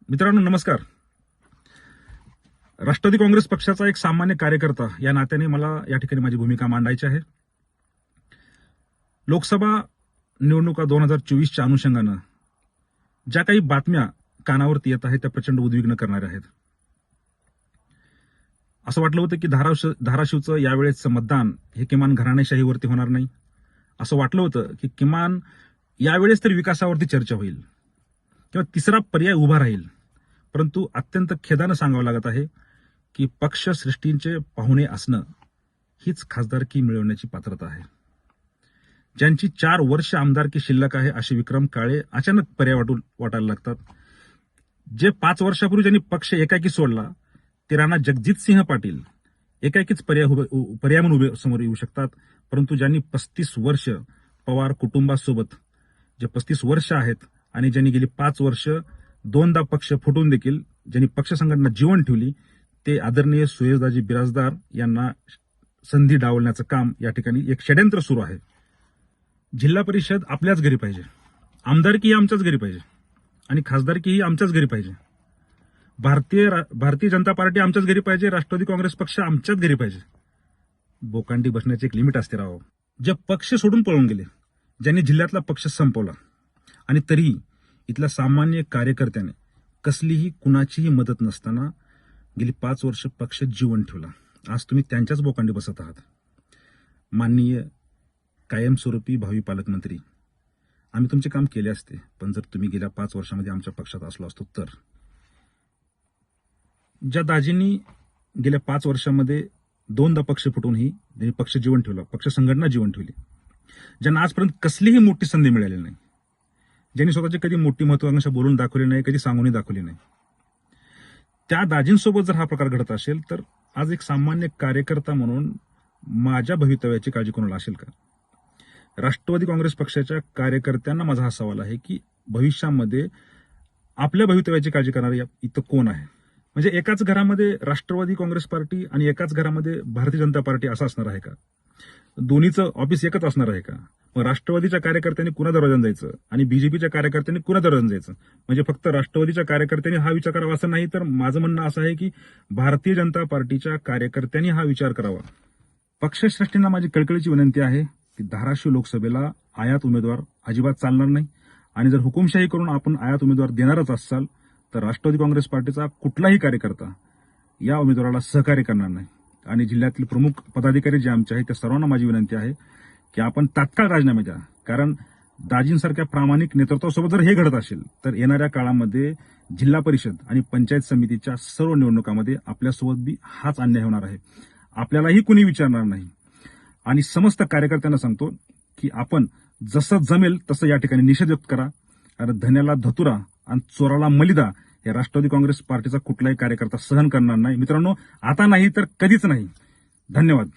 मित्रांनो नमस्कार. राष्ट्रवादी काँग्रेस पक्षाचा एक सामान्य कार्यकर्ता या नात्याने मला या ठिकाणी माझी भूमिका मांडायची आहे. लोकसभा निवडणुका 2024च्या अनुषंगानं ज्या काही बातम्या कानावरती येत आहेत त्या प्रचंड उद्विग्न करणाऱ्या आहेत. असं वाटलं होतं की धाराशिवचं यावेळेचं मतदान हे किमान घराणेशाहीवरती होणार नाही. असं वाटलं होतं की किमान यावेळेस तरी विकासावरती चर्चा होईल किंवा तिसरा पर्याय उभा राहील. परंतु अत्यंत खेदानं सांगावं लागत आहे की पक्षश्रेष्ठींचे पाहुणे असणं हीच खासदारकी मिळवण्याची पात्रता आहे. ज्यांची 4 वर्ष आमदारकी शिल्लक आहे असे विक्रम काळे अचानक पर्याय वाटायला लागतात. जे 5 वर्षापूर्वी ज्यांनी पक्ष एकाकी सोडला ते राणा जगजितसिंह पाटील एकाकीच पर्याय म्हणून उभे समोर येऊ शकतात. परंतु ज्यांनी 35 वर्ष पवार कुटुंबासोबत जे 35 वर्ष आहेत आणि ज्यांनी गेली 5 वर्ष 2दा पक्ष फुटून देखील ज्यांनी पक्ष संघटना जीवन ठेवली ते आदरणीय सुयशदाजी बिराजदार यांना संधी डावलण्याचं काम या ठिकाणी एक षड्यंत्र सुरू आहे. जिल्हा परिषद आपल्याच घरी पाहिजे, आमदारकी ही आमच्याच घरी पाहिजे आणि खासदारकी ही आमच्याच घरी पाहिजे. भारतीय जनता पार्टी आमच्याच घरी पाहिजे, राष्ट्रवादी काँग्रेस पक्ष आमच्याच घरी पाहिजे. बोकांडी बसण्याचे एक लिमिट असते राव. जे पक्ष सोडून पळून गेले, ज्यांनी जिल्ह्यातला पक्ष संपवला आणि तरीही इथल्या सामान्य कार्यकर्त्याने कसलीही कुणाचीही मदत नसताना गेली 5 वर्ष पक्ष जीवन ठेवला. आज तुम्ही त्यांच्याच बोकांडी बसत आहात. माननीय कायमस्वरूपी भावी पालकमंत्री, आम्ही तुमचे काम केले असते, पण जर तुम्ही गेल्या 5 वर्षामध्ये आमच्या पक्षात असलो असतो तर. ज्या दाजींनी गेल्या 5 वर्षामध्ये 2दा पक्ष फुटूनही त्यांनी पक्ष जीवन ठेवला, पक्ष संघटना जीवन ठेवली, ज्यांना आजपर्यंत कसलीही मोठी संधी मिळालेली नाही, ज्यांनी स्वतःची कधी मोठी महत्वाकांक्षा बोलून दाखवली नाही, कधी सांगूनही दाखवली नाही, त्या दाजींसोबत जर हा प्रकार घडत असेल तर आज एक सामान्य कार्यकर्ता म्हणून माझ्या भवितव्याची काळजी कोणाला असेल का? राष्ट्रवादी काँग्रेस पक्षाच्या कार्यकर्त्यांना माझा हा सवाल आहे की भविष्यामध्ये आपल्या भवितव्याची काळजी करणारे इथं कोण आहे? म्हणजे एकाच घरामध्ये राष्ट्रवादी काँग्रेस पार्टी आणि एकाच घरामध्ये भारतीय जनता पार्टी असं असणार आहे का? दोन्हीचं ऑफिस एकच असणार आहे का? मग राष्ट्रवादीच्या कार्यकर्त्यांनी कुणा दरवाजाने जायचं आणि बीजेपीच्या कार्यकर्त्यांनी कुणा दरवाजाने जायचं? म्हणजे फक्त राष्ट्रवादीच्या कार्यकर्त्यांनी हा विचार करावा असं नाही, तर माझं म्हणणं असं आहे की भारतीय जनता पार्टीच्या कार्यकर्त्यांनी हा विचार करावा. पक्षश्रेष्ठींना माझी कळकळीची विनंती आहे की धाराशिव लोकसभेला आयात उमेदवार अजिबात चालणार नाही आणि जर हुकुमशाही करून आपण आयात उमेदवार देणारच असाल तर राष्ट्रवादी काँग्रेस पार्टीचा कुठलाही कार्यकर्ता या उमेदवाराला सहकार्य करणार नाही. आणि जिल्ह्यातील प्रमुख पदाधिकारी जे आमचे आहेत त्या सर्वांना माझी विनंती आहे की आपण तात्काळ राजीनामे द्या. कारण दाजींसारख्या प्रामाणिक नेतृत्वासोबत जर हे घडत असेल तर येणाऱ्या काळामध्ये जिल्हा परिषद आणि पंचायत समितीच्या सर्व निवडणुकांमध्ये आपल्यासोबत बी हाच अन्याय होणार आहे. आपल्यालाही कुणी विचारणार नाही. आणि समस्त कार्यकर्त्यांना सांगतो की आपण जसं जमेल तसं या ठिकाणी निषेध व्यक्त करा. कारण धन्याला धतुरा आणि चोराला मलिदा हे राष्ट्रवादी काँग्रेस पार्टीचा कुठलाही कार्यकर्ता सहन करणार नाही. मित्रांनो, आता नाही तर कधीच नाही. धन्यवाद.